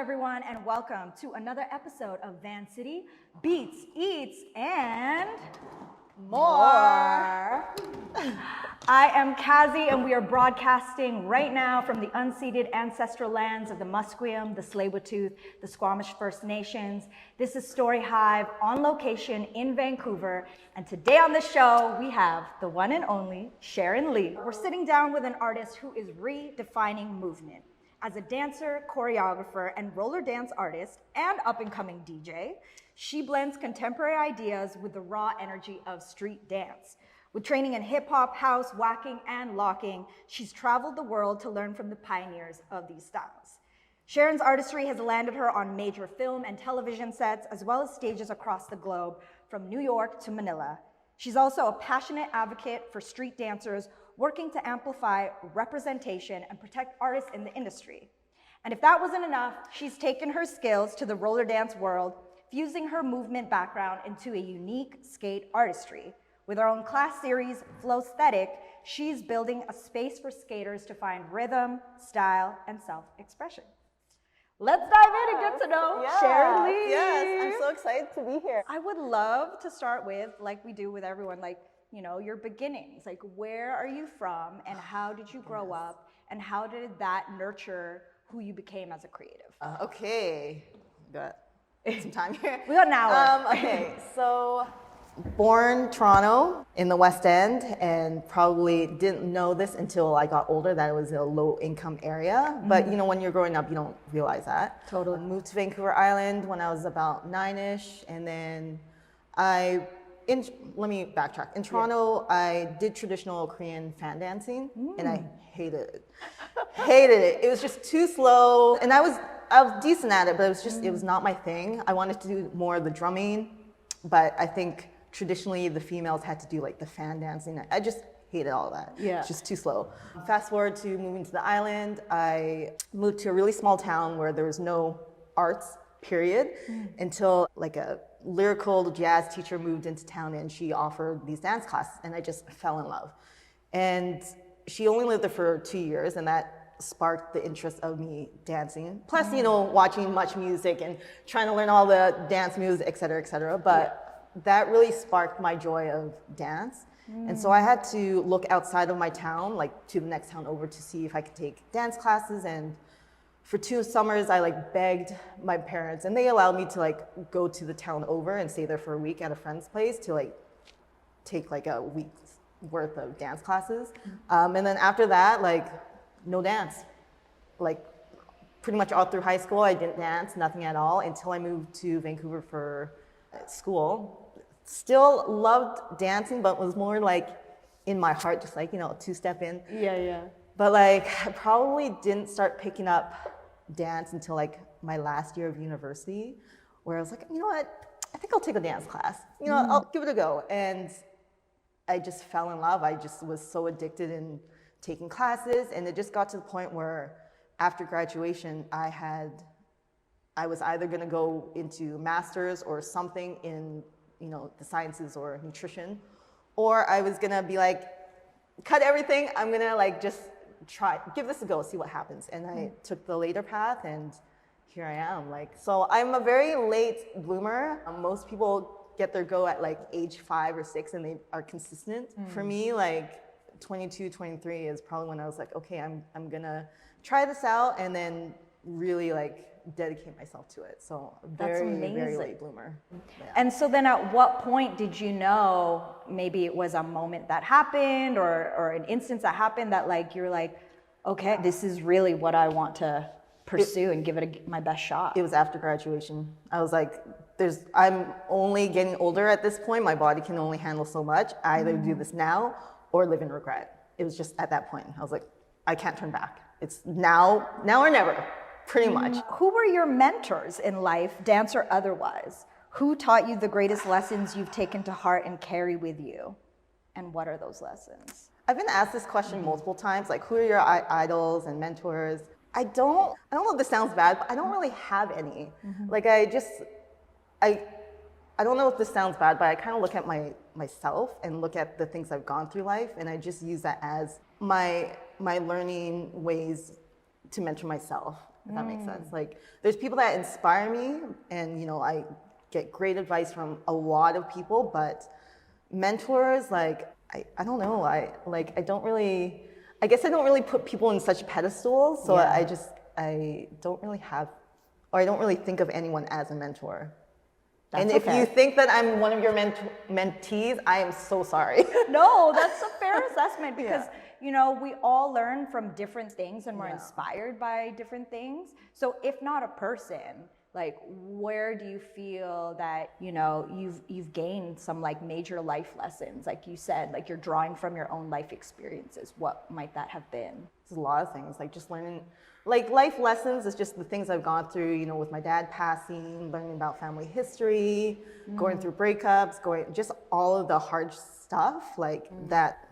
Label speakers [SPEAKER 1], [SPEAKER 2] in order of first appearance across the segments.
[SPEAKER 1] everyone, and welcome to another episode of Van City Beats, Eats, and More. I am Kazi, and we are broadcasting right now from the unceded ancestral lands of the Musqueam, the Tsleil-Waututh, the Squamish First Nations. This is STORYHIVE on location in Vancouver, and today on the show we have the one and only Sharon Lee. We're sitting down with an artist who is redefining movement. As a dancer, choreographer, and roller dance artist, and up-and-coming DJ, she blends contemporary ideas with the raw energy of street dance. With training in hip-hop, house, waacking, and locking, she's traveled the world to learn from the pioneers of these styles. Sharon's artistry has landed her on major film and television sets, as well as stages across the globe, from New York to Manila. She's also a passionate advocate for street dancers, working to amplify representation and protect artists in the industry. And if that wasn't enough, she's taken her skills to the roller dance world, fusing her movement background into a unique skate artistry. With her own class series, Flo.sthetic, she's building a space for skaters to find rhythm, style, and self-expression. Let's dive in and get to know Sharon Lee.
[SPEAKER 2] Yes, I'm so excited to be here.
[SPEAKER 1] I would love to start with, like we do with everyone, your beginnings. Like, where are you from, and how did you grow up, and how did that nurture who you became as a creative?
[SPEAKER 2] Okay, got some time here.
[SPEAKER 1] We got an hour.
[SPEAKER 2] Okay, so born Toronto in the West End, and probably didn't know this until I got older that it was a low-income area. But when you're growing up, you don't realize that.
[SPEAKER 1] Totally.
[SPEAKER 2] Moved to Vancouver Island when I was about 9-ish, and then let me backtrack. In Toronto, I did traditional Korean fan dancing, and I hated it. Hated it. It was just too slow, and I was decent at it, but it was not my thing. I wanted to do more of the drumming, but I think traditionally the females had to do like the fan dancing. I just hated all that.
[SPEAKER 1] Yeah.
[SPEAKER 2] It's just too slow. Fast forward to moving to the island, I moved to a really small town where there was no arts, period, until like a lyrical jazz teacher moved into town, and she offered these dance classes, and I just fell in love. And she only lived there for 2 years, and that sparked the interest of me dancing. Plus, watching much music and trying to learn all the dance moves, et cetera, et cetera. But that really sparked my joy of dance. And so I had to look outside of my town, like to the next town over, to see if I could take dance classes. And for 2 summers, I begged my parents, and they allowed me to go to the town over and stay there for a week at a friend's place to take a week's worth of dance classes. And then after that, no dance. Pretty much all through high school, I didn't dance, nothing at all, until I moved to Vancouver for school. Still loved dancing, but was more in my heart, just two-step in.
[SPEAKER 1] Yeah.
[SPEAKER 2] But I probably didn't start picking up dance until my last year of university, where I was like, you know what, I think I'll take a dance class. I'll give it a go. And I just fell in love. I just was so addicted in taking classes, and it just got to the point where after graduation, I was either going to go into master's or something in the sciences or nutrition, or I was going to be cut everything. I'm going to just give this a go, see what happens. And I took the later path, and here I am. So I'm a very late bloomer. Most people get their go at age 5 or 6, and they are consistent. For me, 22, 23 is probably when I was okay, I'm gonna try this out, and then really dedicate myself to it. So very, very late bloomer. Yeah.
[SPEAKER 1] And so then at what point did you know, maybe it was a moment that happened or an instance that happened that you're okay, this is really what I want to pursue and give it my best shot?
[SPEAKER 2] It was after graduation. I was I'm only getting older at this point. My body can only handle so much. I either do this now or live in regret. It was just at that point. I was I can't turn back. It's now or never. Pretty much.
[SPEAKER 1] Who were your mentors in life, dance or otherwise? Who taught you the greatest lessons you've taken to heart and carry with you? And what are those lessons?
[SPEAKER 2] I've been asked this question multiple times, who are your idols and mentors? I don't know if this sounds bad, but I don't really have any. I don't know if this sounds bad, but I kind of look at myself and look at the things I've gone through life, and I just use that as my learning ways to mentor myself. if that makes sense. Like, there's people that inspire me, and, you know, I get great advice from a lot of people, but mentors, like, I don't know, I don't really, I guess I don't really put people in such pedestals, so I don't really have, or I don't really think of anyone as a mentor.
[SPEAKER 1] That's
[SPEAKER 2] and if you think that I'm one of your mentees, I am so sorry.
[SPEAKER 1] No, that's a fair assessment because, you know, we all learn from different things and we're inspired by different things. So if not a person, like, where do you feel that, you know, you've gained some like major life lessons? Like you said, like you're drawing from your own life experiences. What might that have been?
[SPEAKER 2] There's a lot of things, like just learning, like life lessons is just the things I've gone through, you know, with my dad passing, learning about family history, going through breakups, just all of the hard stuff, like that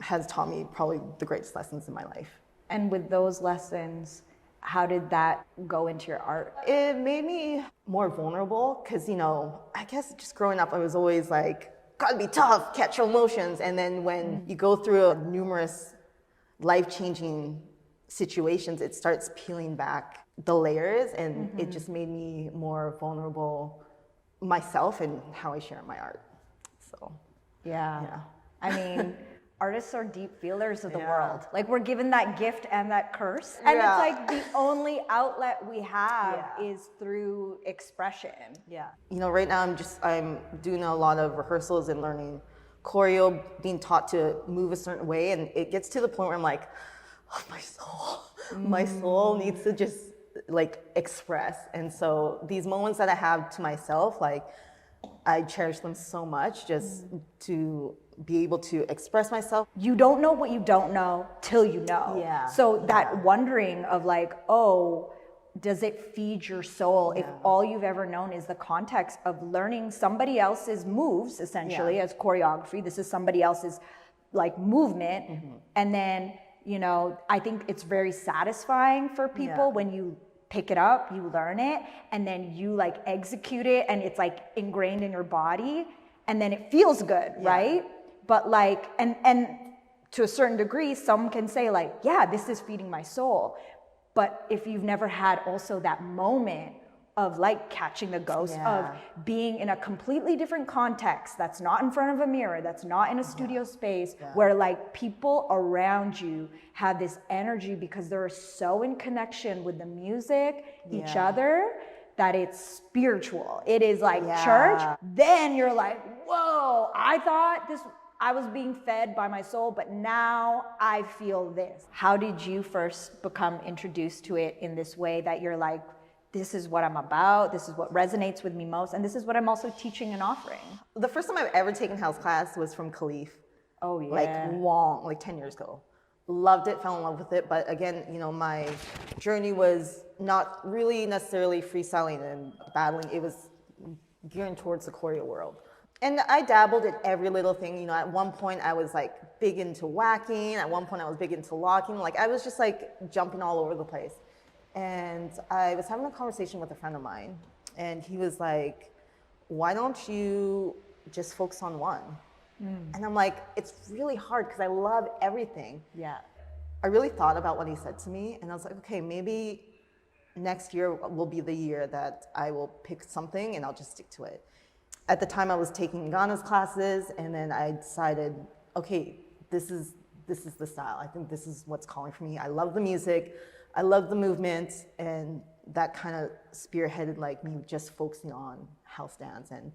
[SPEAKER 2] has taught me probably the greatest lessons in my life.
[SPEAKER 1] And with those lessons, how did that go into your art?
[SPEAKER 2] It made me more vulnerable because, you know, I guess just growing up, I was always like, gotta be tough, catch your emotions. And then when you go through numerous life-changing situations, it starts peeling back the layers, and it just made me more vulnerable myself and how I share my art. So,
[SPEAKER 1] yeah. I mean, artists are deep feelers of the world. Like, we're given that gift and that curse. And it's like the only outlet we have is through expression.
[SPEAKER 2] Yeah. You know, right now I'm doing a lot of rehearsals and learning choreo, being taught to move a certain way, and it gets to the point where I'm like, oh, my soul needs to just like express. And so these moments that I have to myself, like, I cherish them so much, just to be able to express myself.
[SPEAKER 1] You don't know what you don't know till you know.
[SPEAKER 2] Yeah.
[SPEAKER 1] So that wondering of like, oh, does it feed your soul if all you've ever known is the context of learning somebody else's moves, essentially, as choreography? This is somebody else's like movement. And then, you know, I think it's very satisfying for people when you pick it up, you learn it, and then you like execute it, and it's like ingrained in your body, and then it feels good, right? But like, and to a certain degree, some can say like, yeah, this is feeding my soul. But if you've never had also that moment of like catching the ghost of being in a completely different context, that's not in front of a mirror, that's not in a studio space, where like people around you have this energy because they're so in connection with the music, each other, that it's spiritual. It is like church. Then you're like, whoa, I thought I was being fed by my soul, but now I feel this. How did you first become introduced to it in this way that you're like, this is what I'm about, this is what resonates with me most, and this is what I'm also teaching and offering?
[SPEAKER 2] The first time I've ever taken house class was from Khalif.
[SPEAKER 1] Oh yeah.
[SPEAKER 2] Like 10 years ago. Loved it, fell in love with it, but again, you know, my journey was not really necessarily freestyling and battling. It was gearing towards the choreo world. And I dabbled in every little thing. You know, at one point I was like big into waacking. At one point I was big into locking. Like, I was just like jumping all over the place. And I was having a conversation with a friend of mine, and he was like, why don't you just focus on one? And I'm like, it's really hard because I love everything.
[SPEAKER 1] Yeah.
[SPEAKER 2] I really thought about what he said to me, and I was like, okay, maybe next year will be the year that I will pick something and I'll just stick to it. At the time I was taking Ghana's classes, and then I decided, okay, this is the style. I think this is what's calling for me. I love the music. I love the movement, and that kind of spearheaded like me just focusing on house dance and,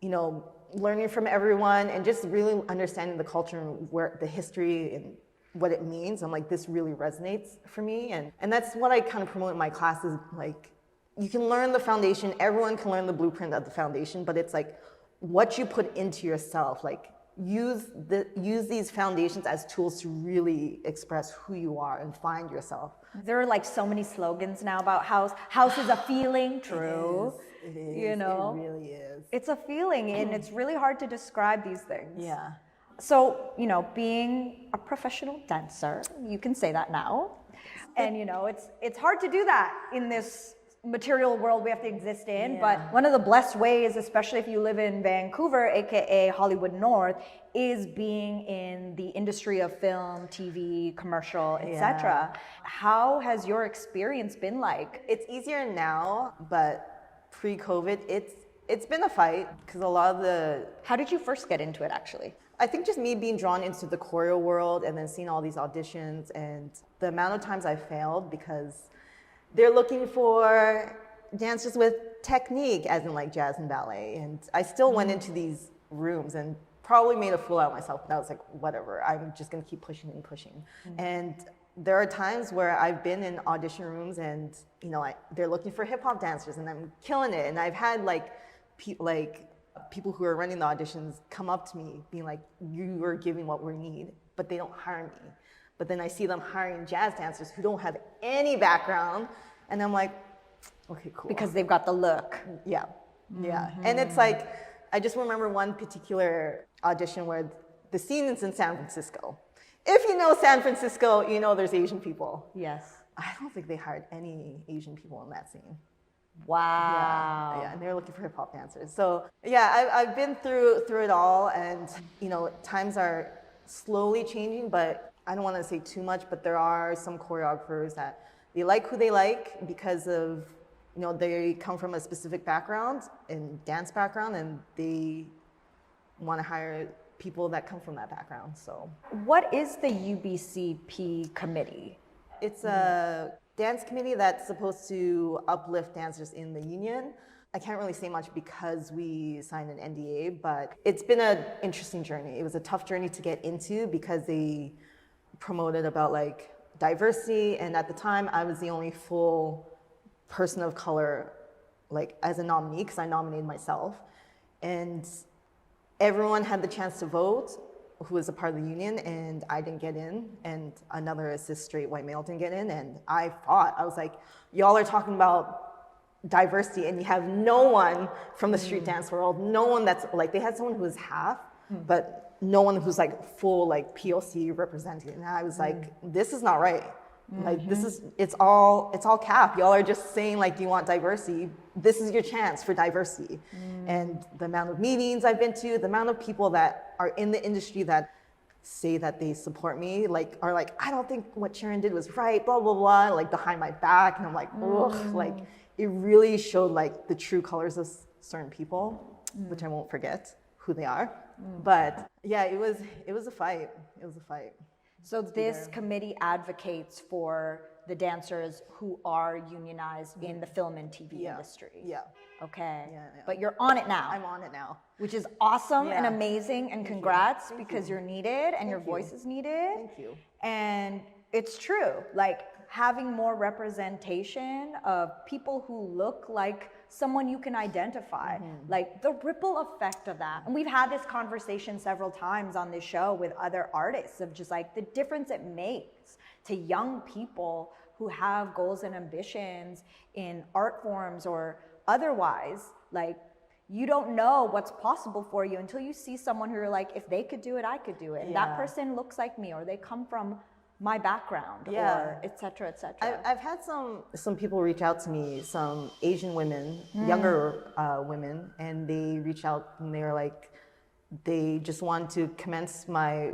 [SPEAKER 2] you know, learning from everyone and just really understanding the culture and where the history and what it means. I'm like, this really resonates for me. And that's what I kind of promote in my classes. Like, you can learn the foundation, everyone can learn the blueprint of the foundation, but it's like what you put into yourself, like use these foundations as tools to really express who you are and find yourself.
[SPEAKER 1] There are like so many slogans now about house. House is a feeling. True.
[SPEAKER 2] It is.
[SPEAKER 1] You know,
[SPEAKER 2] it really is.
[SPEAKER 1] It's a feeling, and it's really hard to describe these things.
[SPEAKER 2] Yeah.
[SPEAKER 1] So, you know, being a professional dancer, you can say that now. And, you know, it's hard to do that in this material world we have to exist in.
[SPEAKER 2] Yeah.
[SPEAKER 1] But one of the blessed ways, especially if you live in Vancouver, aka Hollywood North, is being in the industry of film, TV, commercial, etc. How has your experience been like?
[SPEAKER 2] It's easier now, but pre-COVID, it's been a fight because a lot of the...
[SPEAKER 1] How did you first get into it, actually?
[SPEAKER 2] I think just me being drawn into the choreo world and then seeing all these auditions and the amount of times I failed because they're looking for dancers with technique, as in like jazz and ballet. And I still went into these rooms and probably made a fool out of myself, but I was like, whatever, I'm just gonna keep pushing and pushing. And there are times where I've been in audition rooms and, you know, they're looking for hip hop dancers and I'm killing it. And I've had people who are running the auditions come up to me being like, you are giving what we need, but they don't hire me. But then I see them hiring jazz dancers who don't have any background, and I'm like, okay, cool.
[SPEAKER 1] Because they've got the look.
[SPEAKER 2] Yeah, yeah. And it's like, I just remember one particular audition where the scene is in San Francisco. If you know San Francisco, you know there's Asian people.
[SPEAKER 1] Yes.
[SPEAKER 2] I don't think they hired any Asian people in that scene.
[SPEAKER 1] Wow.
[SPEAKER 2] Yeah, and they're looking for hip hop dancers. So yeah, I've been through it all, and you know, times are slowly changing, but I don't want to say too much, but there are some choreographers that they like who they like because of, you know, they come from a specific background and dance background, and they want to hire people that come from that background. So
[SPEAKER 1] what is the UBCP committee?
[SPEAKER 2] It's a dance committee that's supposed to uplift dancers in the union. I can't really say much because we signed an NDA, but it's been an interesting journey. It was a tough journey to get into because they promoted about like diversity, and at the time I was the only full person of color like as a nominee because I nominated myself, and everyone had the chance to vote who was a part of the union, and I didn't get in, and another cis straight white male didn't get in, and I fought. I was like, y'all are talking about diversity and you have no one from the street dance world, no one that's like, they had someone who was half, but no one who's like full like POC represented. And I was like, this is not right. Like this is, it's all cap. Y'all are just saying like, you want diversity. This is your chance for diversity. And the amount of meetings I've been to, the amount of people that are in the industry that say that they support me, like are like, I don't think what Sharon did was right, blah, blah, blah, like behind my back. And I'm like, ugh, like it really showed like the true colors of certain people, which I won't forget who they are. But yeah, it was a fight. It was a fight.
[SPEAKER 1] So this committee advocates for the dancers who are unionized in the film and TV industry.
[SPEAKER 2] Yeah.
[SPEAKER 1] Okay.
[SPEAKER 2] Yeah.
[SPEAKER 1] But you're on it now.
[SPEAKER 2] I'm on it now.
[SPEAKER 1] Which is awesome and
[SPEAKER 2] Yeah.
[SPEAKER 1] amazing, and congrats because you're needed and your voice is needed.
[SPEAKER 2] Thank you.
[SPEAKER 1] And it's true, like having more representation of people who look like someone you can identify, like the ripple effect of that. And we've had this conversation several times on this show with other artists of just like the difference it makes to young people who have goals and ambitions in art forms or otherwise. Like, you don't know what's possible for you until you see someone who you're like, if they could do it, I could do it. And that person looks like me, or they come from my background, or et cetera, et cetera.
[SPEAKER 2] I've had some people reach out to me, some Asian women, younger women, and they reach out and they're like, they just want to commence my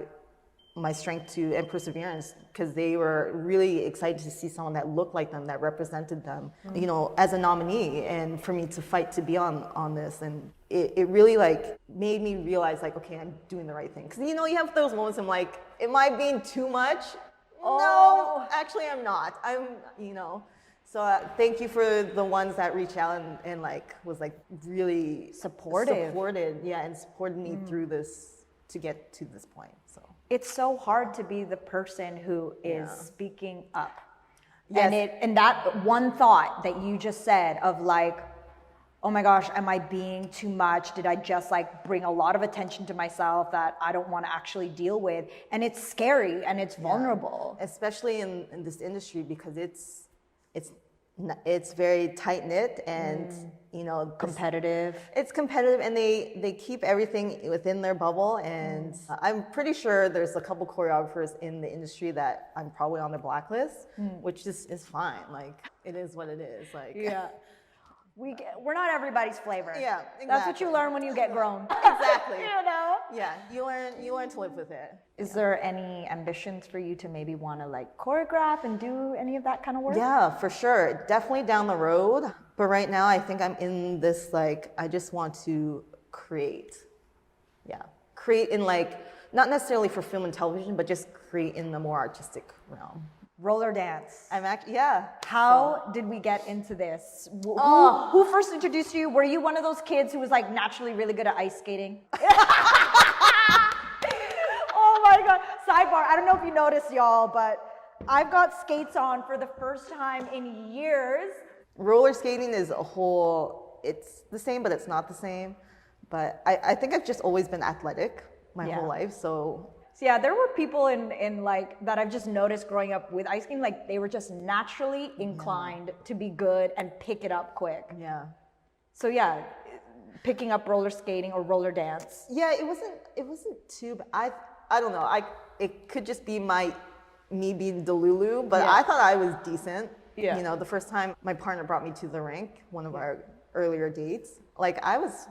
[SPEAKER 2] strength to and perseverance because they were really excited to see someone that looked like them, that represented them, you know, as a nominee, and for me to fight to be on this. And it really like made me realize like, okay, I'm doing the right thing. Because, you know, you have those moments I'm like, am I being too much? No, actually I'm not. I'm, you know. So thank you for the ones that reach out and like was like really supported, and supported me through this to get to this point. So
[SPEAKER 1] it's so hard to be the person who is speaking up.
[SPEAKER 2] Yes.
[SPEAKER 1] And that one thought that you just said of like, oh my gosh, am I being too much? Did I just like bring a lot of attention to myself that I don't want to actually deal with? And it's scary and it's vulnerable.
[SPEAKER 2] Especially in this industry because it's very tight knit, and
[SPEAKER 1] Competitive.
[SPEAKER 2] It's competitive, and they keep everything within their bubble. And I'm pretty sure there's a couple choreographers in the industry that I'm probably on the blacklist, which is fine. Like, it is what it is. Like,
[SPEAKER 1] Yeah. We're not everybody's flavor.
[SPEAKER 2] Yeah, exactly.
[SPEAKER 1] That's what you learn when you get grown.
[SPEAKER 2] Exactly.
[SPEAKER 1] You know?
[SPEAKER 2] Yeah, you learn to live with it.
[SPEAKER 1] Is there any ambitions for you to maybe want to like choreograph and do any of that kind of work?
[SPEAKER 2] Yeah, for sure. Definitely down the road. But right now, I think I'm in this, like, I just want to create. Yeah. Create in, like, not necessarily for film and television, but just create in the more artistic realm.
[SPEAKER 1] Roller dance.
[SPEAKER 2] I'm actually, yeah.
[SPEAKER 1] How did we get into this? Who first introduced you? Were you one of those kids who was like naturally really good at ice skating? Oh my God. Sidebar, I don't know if you noticed, y'all, but I've got skates on for the first time in years.
[SPEAKER 2] Roller skating is it's the same, but it's not the same. But I think I've just always been athletic my whole life, so
[SPEAKER 1] yeah, there were people in like that I've just noticed growing up with ice skating, like they were just naturally inclined to be good and pick it up quick.
[SPEAKER 2] Yeah.
[SPEAKER 1] So yeah, picking up roller skating or roller dance.
[SPEAKER 2] Yeah, it wasn't too bad. I don't know. It could just be me being Delulu, but I thought I was decent.
[SPEAKER 1] Yeah.
[SPEAKER 2] You know, the first time my partner brought me to the rink, one of our earlier dates, like I was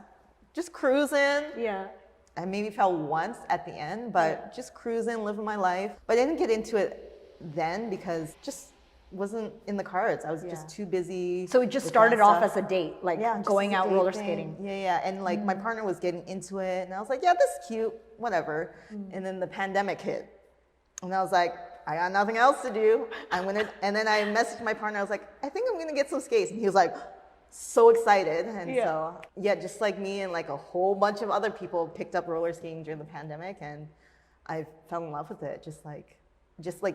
[SPEAKER 2] just cruising.
[SPEAKER 1] Yeah.
[SPEAKER 2] I maybe fell once at the end, but just cruising, living my life. But I didn't get into it then because just wasn't in the cards. I was just too busy.
[SPEAKER 1] So it just started off as a date, like going out roller skating.
[SPEAKER 2] Yeah. And like my partner was getting into it, and I was like, yeah, this is cute, whatever. And then the pandemic hit, and I was like, I got nothing else to do. And then I messaged my partner. I was like, I think I'm gonna get some skates, and he was like, so excited. And so just like me and like a whole bunch of other people picked up roller skating during the pandemic, and I fell in love with it. Just like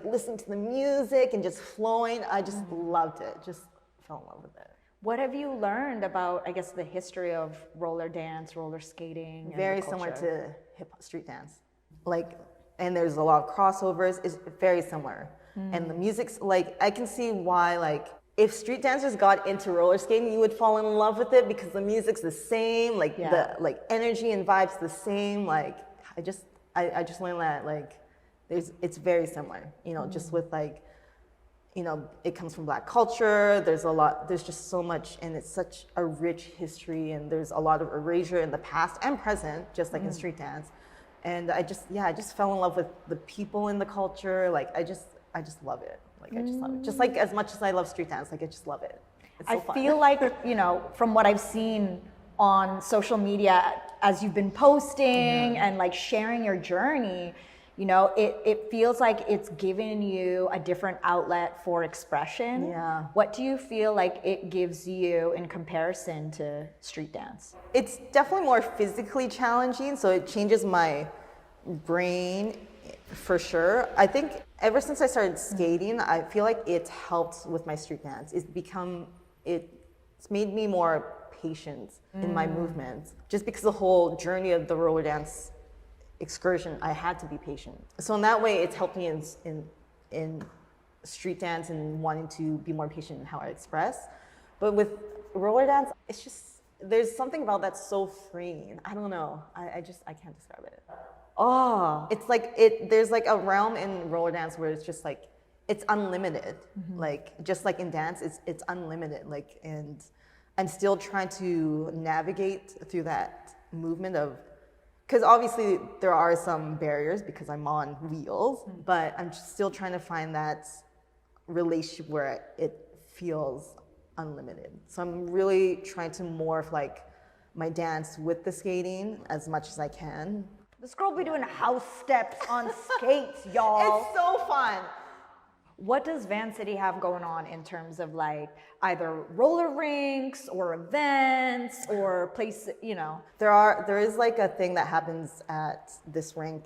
[SPEAKER 2] listening to the music and just flowing. I just loved it. Just fell in love with it.
[SPEAKER 1] What have you learned about, I guess, the history of roller dance, roller skating?
[SPEAKER 2] Very similar to street dance. Like, and there's a lot of crossovers. It's very similar. And the music's like, I can see why, like, if street dancers got into roller skating, you would fall in love with it because the music's the same, like the like energy and vibes the same. Like, I just learned that, like, it's very similar, you know, just with like, you know, it comes from Black culture. There's just so much, and it's such a rich history, and there's a lot of erasure in the past and present, just like in street dance. And I just fell in love with the people in the culture. Like, I just love it. Like, I just love it. Just like as much as I love street dance, like I just love it. It's so fun.
[SPEAKER 1] Feel like, you know, from what I've seen on social media as you've been posting and like sharing your journey, you know, it feels like it's given you a different outlet for expression.
[SPEAKER 2] Yeah.
[SPEAKER 1] What do you feel like it gives you in comparison to street dance?
[SPEAKER 2] It's definitely more physically challenging, so it changes my brain for sure. I think ever since I started skating, I feel like it's helped with my street dance. It's made me more patient in my movements. Just because the whole journey of the roller dance excursion, I had to be patient. So in that way, it's helped me in street dance and wanting to be more patient in how I express. But with roller dance, it's just, there's something about that so freeing. I don't know. I can't describe it. Oh, it's like there's like a realm in roller dance where it's just like, it's unlimited. Like, just like in dance, it's unlimited. Like, and I'm still trying to navigate through that movement of, because obviously there are some barriers because I'm on wheels, but I'm still trying to find that relationship where it feels unlimited. So I'm really trying to morph like my dance with the skating as much as I can.
[SPEAKER 1] This girl be doing house steps on skates, y'all.
[SPEAKER 2] It's so fun.
[SPEAKER 1] What does Van City have going on in terms of like either roller rinks or events or places, you know?
[SPEAKER 2] There is like a thing that happens at this rink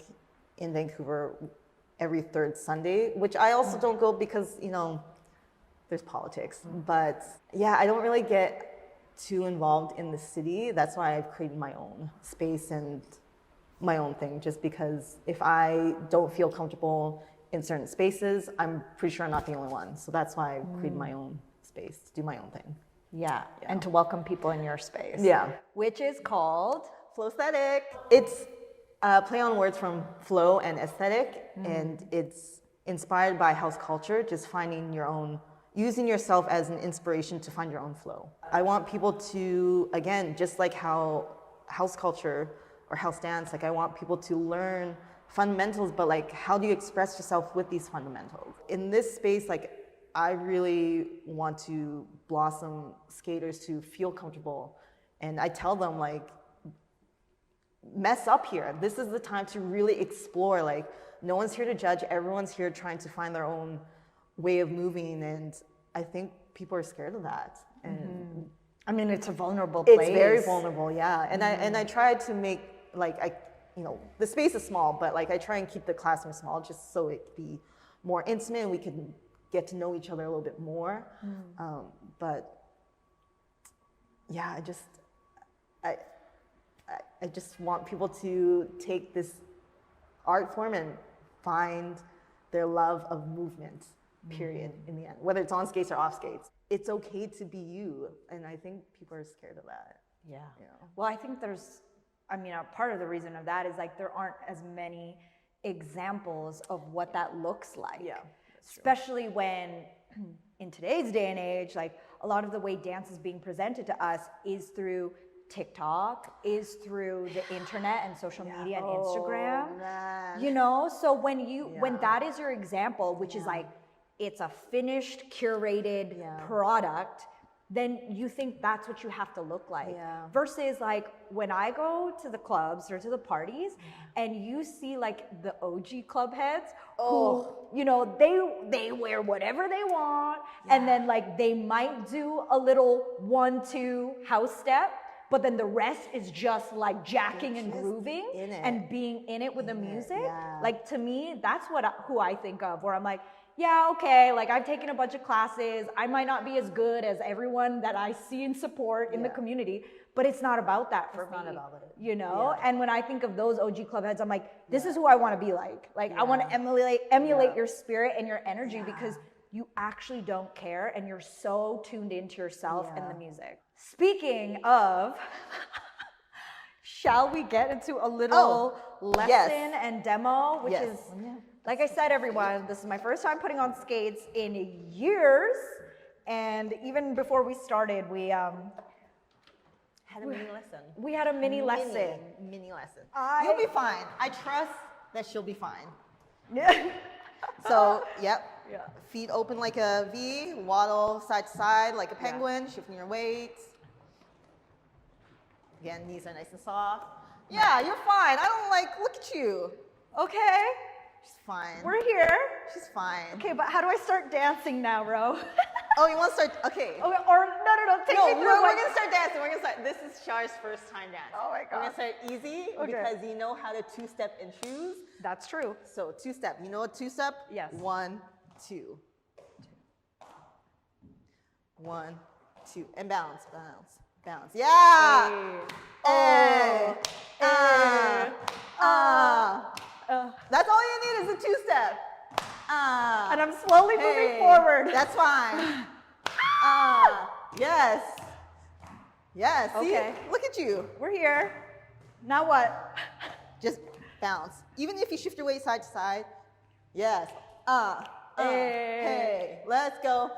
[SPEAKER 2] in Vancouver every third Sunday, which I also don't go because, you know, there's politics. But yeah, I don't really get too involved in the city. That's why I've created my own space and my own thing, just because if I don't feel comfortable in certain spaces, I'm pretty sure I'm not the only one. So that's why I created my own space to do my own thing.
[SPEAKER 1] Yeah. And to welcome people in your space.
[SPEAKER 2] Yeah.
[SPEAKER 1] Which is called
[SPEAKER 2] Flo.sthetic. It's a play on words from flow and aesthetic, and it's inspired by house culture, just finding your own, using yourself as an inspiration to find your own flow. I want people to, again, just like how house culture or house dance, like I want people to learn fundamentals, but like how do you express yourself with these fundamentals? In this space, like I really want to blossom skaters to feel comfortable. And I tell them like, mess up here. This is the time to really explore. Like no one's here to judge. Everyone's here trying to find their own way of moving. And I think people are scared of that. And
[SPEAKER 1] I mean, it's a vulnerable place.
[SPEAKER 2] it's very vulnerable, yeah. And I try to make like the space is small, but like I try and keep the classroom small just so it can be more intimate and we can get to know each other a little bit more. But yeah, I just want people to take this art form and find their love of movement, period, in the end. Whether it's on skates or off skates. It's okay to be you. And I think people are scared of that.
[SPEAKER 1] Yeah.
[SPEAKER 2] You know?
[SPEAKER 1] Well, I think a part of the reason of that is like there aren't as many examples of what that looks like.
[SPEAKER 2] Yeah.
[SPEAKER 1] Especially when in today's day and age, like a lot of the way dance is being presented to us is through TikTok, is through the internet and social media and Instagram.
[SPEAKER 2] Man.
[SPEAKER 1] You know, so when that is your example, which is like it's a finished, curated product, then you think that's what you have to look like.
[SPEAKER 2] Yeah.
[SPEAKER 1] Versus like when I go to the clubs or to the parties and you see like the OG club heads who, you know, they wear whatever they want and then like they might do a little 1-2 house step, but then the rest is just like jacking and grooving and being in it with the music.
[SPEAKER 2] Yeah.
[SPEAKER 1] Like to me, that's who I think of, where I'm like, yeah, okay, like I've taken a bunch of classes. I might not be as good as everyone that I see and support in the community, but it's not about that for me.
[SPEAKER 2] It's not about it.
[SPEAKER 1] You know? And when I think of those OG club heads, I'm like, this is who I want to be like. Like I want to emulate your spirit and your energy because you actually don't care and you're so tuned into yourself and the music. Speaking of, shall we get into a little lesson and demo, which is, like I said, everyone, this is my first time putting on skates in years. And even before we started, we
[SPEAKER 2] had a mini lesson.
[SPEAKER 1] We had a mini lesson.
[SPEAKER 2] Mini lesson. You'll be fine. I trust that she'll be fine. So, feet open like a V, waddle side to side like a penguin, shifting your weight. Again, knees are nice and soft. Yeah, you're fine. Look at you.
[SPEAKER 1] Okay.
[SPEAKER 2] She's fine.
[SPEAKER 1] We're here.
[SPEAKER 2] She's fine.
[SPEAKER 1] Okay, but how do I start dancing now, Ro?
[SPEAKER 2] Oh, you want to start? Okay.
[SPEAKER 1] Or no, take me through.
[SPEAKER 2] We're going to start dancing. We're going to start. This is Char's first time dancing.
[SPEAKER 1] Oh my God.
[SPEAKER 2] We're going to start easy because you know how to two-step in shoes.
[SPEAKER 1] That's true.
[SPEAKER 2] So two-step. You know what two-step?
[SPEAKER 1] Yes.
[SPEAKER 2] 1, 2. 1, 2. And bounce, bounce, bounce. Yeah! Hey. That's all you need is a two-step.
[SPEAKER 1] And I'm slowly moving forward.
[SPEAKER 2] That's fine. Yes. Yes.
[SPEAKER 1] Okay.
[SPEAKER 2] See? Look at you.
[SPEAKER 1] We're here. Now what?
[SPEAKER 2] Just bounce. Even if you shift your weight side to side. Yes. Hey. Let's go.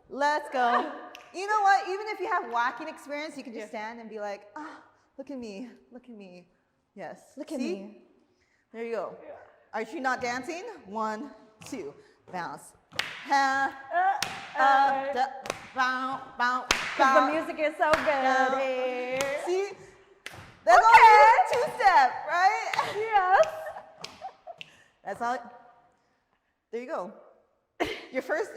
[SPEAKER 2] Let's go. You know what? Even if you have waacking experience, you can just stand and be like, look at me. Look at me. Yes.
[SPEAKER 1] Look at me.
[SPEAKER 2] There you go. Are you not dancing? 1, 2. Bounce. Bounce, bounce,
[SPEAKER 1] The music is so good. Hey.
[SPEAKER 2] See? That's all two-step, right?
[SPEAKER 1] Yes.
[SPEAKER 2] That's all. There you go. Your first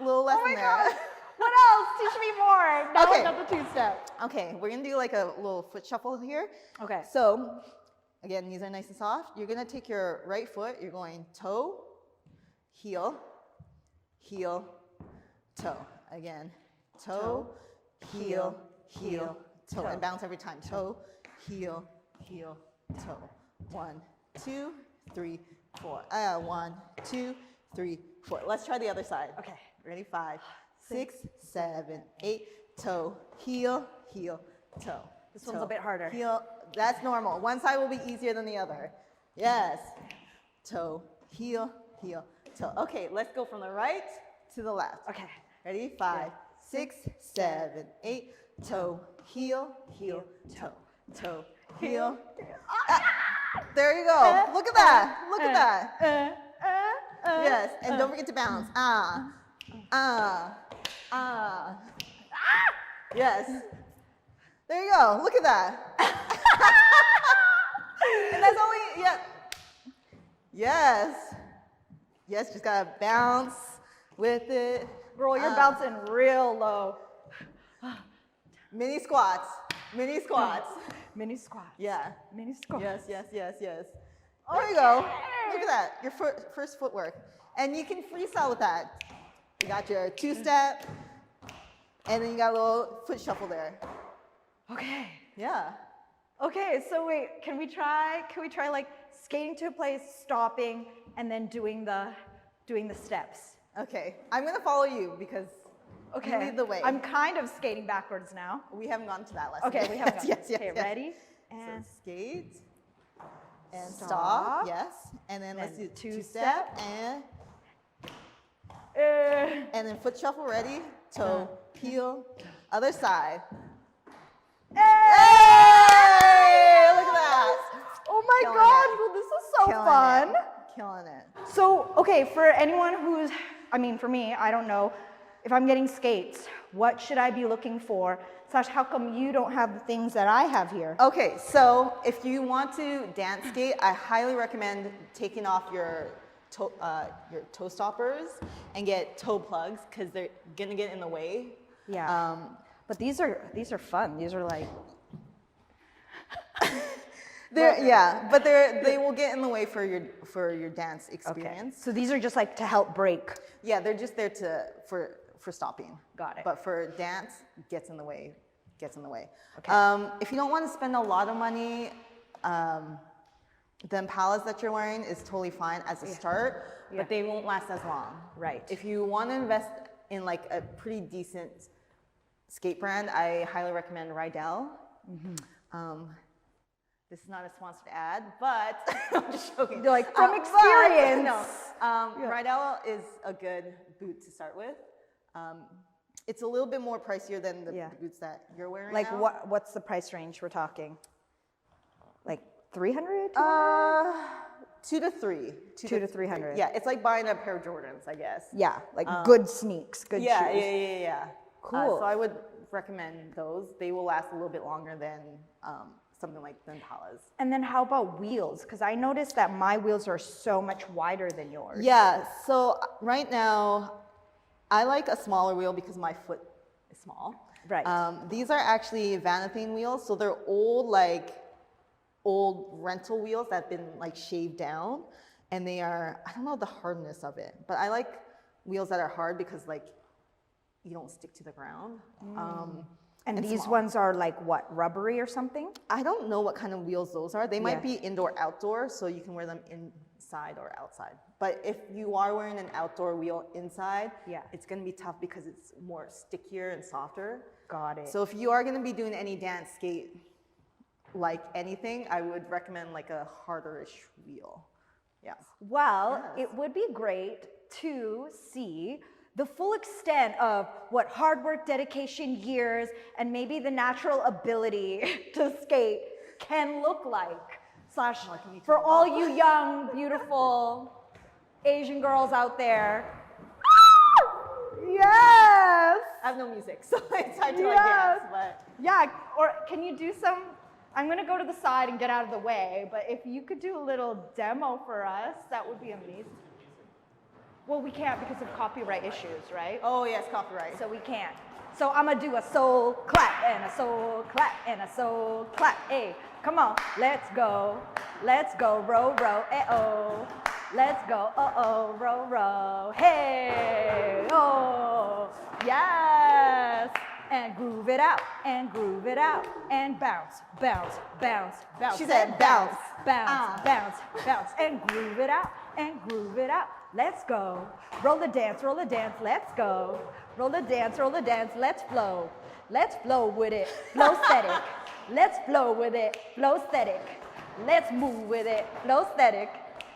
[SPEAKER 2] little lesson there.
[SPEAKER 1] God. What else? Teach me more. Now I got the two-step.
[SPEAKER 2] Okay, we're gonna do like a little foot shuffle here.
[SPEAKER 1] Okay.
[SPEAKER 2] So, again, knees are nice and soft. You're gonna take your right foot. You're going toe, heel, heel, toe. Again, toe, heel, heel, toe, and bounce every time. Toe, heel, heel, toe. 1, 2, 3, 4. 1, 2, 3, 4. Let's try the other side.
[SPEAKER 1] Okay.
[SPEAKER 2] Ready? 5, 6, 7, 8. Toe, heel, heel, toe.
[SPEAKER 1] This one's a bit harder.
[SPEAKER 2] Heel. That's normal. One side will be easier than the other. Yes. Toe, heel, heel, toe. Okay, let's go from the right to the left.
[SPEAKER 1] Okay.
[SPEAKER 2] Ready? 5, 6, 7, 8. Toe, heel, heel, toe. Toe, heel. There you go. Look at that. Look at that. Yes, and don't forget to bounce. Yes. There you go. Look at that. And that's all we, yeah. Yes. Yes, just gotta bounce with it.
[SPEAKER 1] Girl, you're bouncing real low.
[SPEAKER 2] Mini squats. Mini squats.
[SPEAKER 1] Mini squat.
[SPEAKER 2] Yeah.
[SPEAKER 1] Mini squat.
[SPEAKER 2] Yes, yes, yes, yes. There you go. Look at that. Your first footwork. And you can freestyle with that. You got your 2-step, and then you got a little foot shuffle there.
[SPEAKER 1] Okay.
[SPEAKER 2] Yeah.
[SPEAKER 1] Okay, so wait, can we try like skating to a place, stopping, and then doing the steps?
[SPEAKER 2] Okay. I'm gonna follow you because you lead the way.
[SPEAKER 1] I'm kind of skating backwards now.
[SPEAKER 2] We haven't gone to that lesson.
[SPEAKER 1] Okay, we haven't gone.
[SPEAKER 2] Yes, yes,
[SPEAKER 1] okay,
[SPEAKER 2] yes.
[SPEAKER 1] ready? And
[SPEAKER 2] so skate. And
[SPEAKER 1] stop.
[SPEAKER 2] stop. Yes. And then let's do 2-step and then foot shuffle. Ready? Toe, heel, other side.
[SPEAKER 1] Hey!
[SPEAKER 2] Look at that.
[SPEAKER 1] Oh my
[SPEAKER 2] Killing
[SPEAKER 1] God!
[SPEAKER 2] it.
[SPEAKER 1] Well, this is so fun.
[SPEAKER 2] Killing it.
[SPEAKER 1] So, okay, for anyone who's, for me, I don't know, if I'm getting skates, what should I be looking for? Sash, how come you don't have the things that I have here?
[SPEAKER 2] Okay, so if you want to dance skate, I highly recommend taking off your toe stoppers and get toe plugs because they're gonna get in the way.
[SPEAKER 1] Yeah. But these are fun. These are like
[SPEAKER 2] they will get in the way for your dance experience.
[SPEAKER 1] Okay. So these are just like to help break.
[SPEAKER 2] Yeah, they're just there for stopping.
[SPEAKER 1] Got it.
[SPEAKER 2] But for dance, gets in the way.
[SPEAKER 1] Okay.
[SPEAKER 2] If you don't want to spend a lot of money, the impalas that you're wearing is totally fine as a start, but they won't last as long.
[SPEAKER 1] Right.
[SPEAKER 2] If you want to invest in like a pretty decent skate brand, I highly recommend Rydell. Mm-hmm. This is not a sponsored ad, but I'm just joking.
[SPEAKER 1] They're like from experience.
[SPEAKER 2] Rydell is a good boot to start with. It's a little bit more pricier than the boots that you're wearing
[SPEAKER 1] Like
[SPEAKER 2] now.
[SPEAKER 1] what's the price range we're talking? Like 300?
[SPEAKER 2] 2 to 3.
[SPEAKER 1] 2 to 300.
[SPEAKER 2] Yeah, it's like buying a pair of Jordans, I guess.
[SPEAKER 1] Yeah, like good sneaks, good shoes.
[SPEAKER 2] Yeah.
[SPEAKER 1] Cool.
[SPEAKER 2] So I would recommend those. They will last a little bit longer than something like the Impalas.
[SPEAKER 1] And then how about wheels? Because I noticed that my wheels are so much wider than yours.
[SPEAKER 2] Yeah, so right now, I like a smaller wheel because my foot is small.
[SPEAKER 1] Right.
[SPEAKER 2] These are actually Vanathane wheels, so they're old rental wheels that have been like shaved down, and they are, I don't know the hardness of it, but I like wheels that are hard because like you don't stick to the ground.
[SPEAKER 1] And these
[SPEAKER 2] small.
[SPEAKER 1] ones are like what, rubbery or something?
[SPEAKER 2] I don't know what kind of wheels those are. They might be indoor outdoor, so you can wear them inside or outside. But if you are wearing an outdoor wheel inside, it's gonna be tough because it's more stickier and softer.
[SPEAKER 1] Got it.
[SPEAKER 2] So if you are gonna be doing any dance skate, like anything, I would recommend like a harder-ish wheel. Yeah.
[SPEAKER 1] Well, it would be great to see the full extent of what hard work, dedication, years, and maybe the natural ability to skate can look like. For all you young, beautiful Asian girls out there. Yes!
[SPEAKER 2] I have no music, so it's hard to like dance, but.
[SPEAKER 1] Yeah, or can you do some, I'm gonna go to the side and get out of the way, but if you could do a little demo for us, that would be amazing. Well, we can't because of copyright issues, right?
[SPEAKER 2] Oh yes, copyright.
[SPEAKER 1] So we can't. So I'm gonna do a soul clap and a soul clap and a soul clap. Hey, come on, let's go, row, row, oh. Let's go, oh, row, row, hey, oh, yes. And groove it out, and bounce, bounce, bounce, bounce.
[SPEAKER 2] She said bounce.
[SPEAKER 1] Bounce, bounce, bounce, and groove it out, let's go. Roll the dance, let's go. Roll the dance, let's flow. Let's flow with it, Flo.sthetic. Let's flow with it, Flo.sthetic. Let's move with it, Flo.sthetic.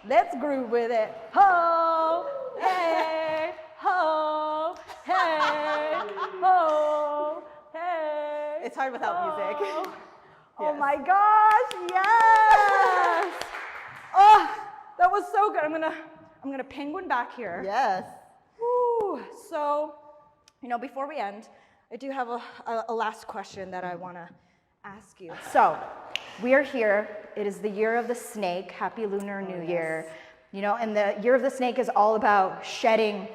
[SPEAKER 1] Let's groove with it. Ho, hey, ho, hey, ho, hey.
[SPEAKER 2] It's hard without music.
[SPEAKER 1] Oh
[SPEAKER 2] Yes.
[SPEAKER 1] my gosh, yes! Oh, that was so good. I'm gonna penguin back here.
[SPEAKER 2] Yes.
[SPEAKER 1] Woo. So, before we end, I do have a last question that I want to ask you. So, we are here. It is the year of the snake. Happy Lunar New Year. And the year of the snake is all about shedding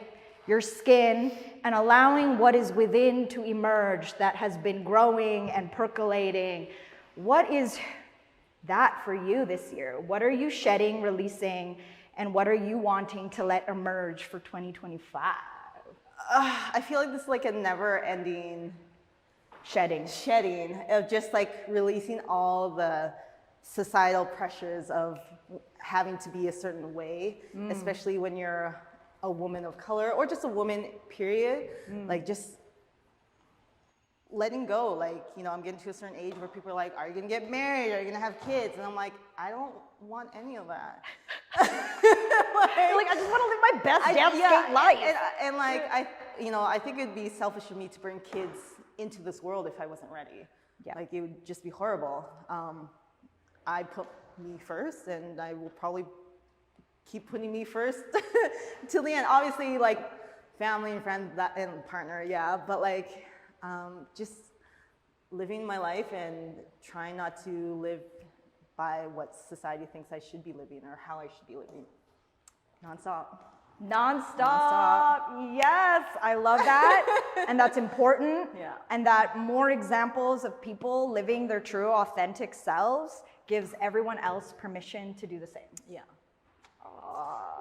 [SPEAKER 1] your skin and allowing what is within to emerge that has been growing and percolating. What is that for you this year? What are you shedding, releasing, and what are you wanting to let emerge for 2025?
[SPEAKER 2] I feel like this is like a never-ending
[SPEAKER 1] Shedding.
[SPEAKER 2] of just like releasing all the societal pressures of having to be a certain way, especially when you're a woman of color or just a woman, period. Like just letting go. Like, I'm getting to a certain age where people are like, are you gonna get married? Are you gonna have kids? And I'm like, I don't want any of that.
[SPEAKER 1] Like, I just want to live my best damn skate life.
[SPEAKER 2] And like, I think it'd be selfish for me to bring kids into this world if I wasn't ready.
[SPEAKER 1] Yeah.
[SPEAKER 2] Like, it would just be horrible. I put me first, and I will probably keep putting me first till the end. Obviously, like, family and friends and partner, yeah, but like, just living my life and trying not to live by what society thinks I should be living or how I should be living. Nonstop.
[SPEAKER 1] Yes, I love that. And that's important.
[SPEAKER 2] Yeah.
[SPEAKER 1] And that more examples of people living their true, authentic selves gives everyone else permission to do the same.
[SPEAKER 2] Yeah.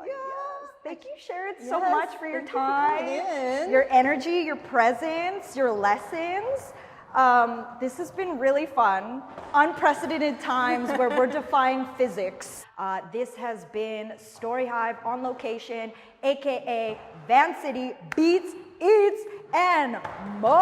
[SPEAKER 1] Yes. Thank you, Sharon, so
[SPEAKER 2] Yes,
[SPEAKER 1] much for your
[SPEAKER 2] thank you for coming
[SPEAKER 1] time,
[SPEAKER 2] in.
[SPEAKER 1] your energy, your presence, your lessons. This has been really fun. Unprecedented times where we're defying physics. This has been STORYHIVE on location, aka Van City Beats, Eats, and More.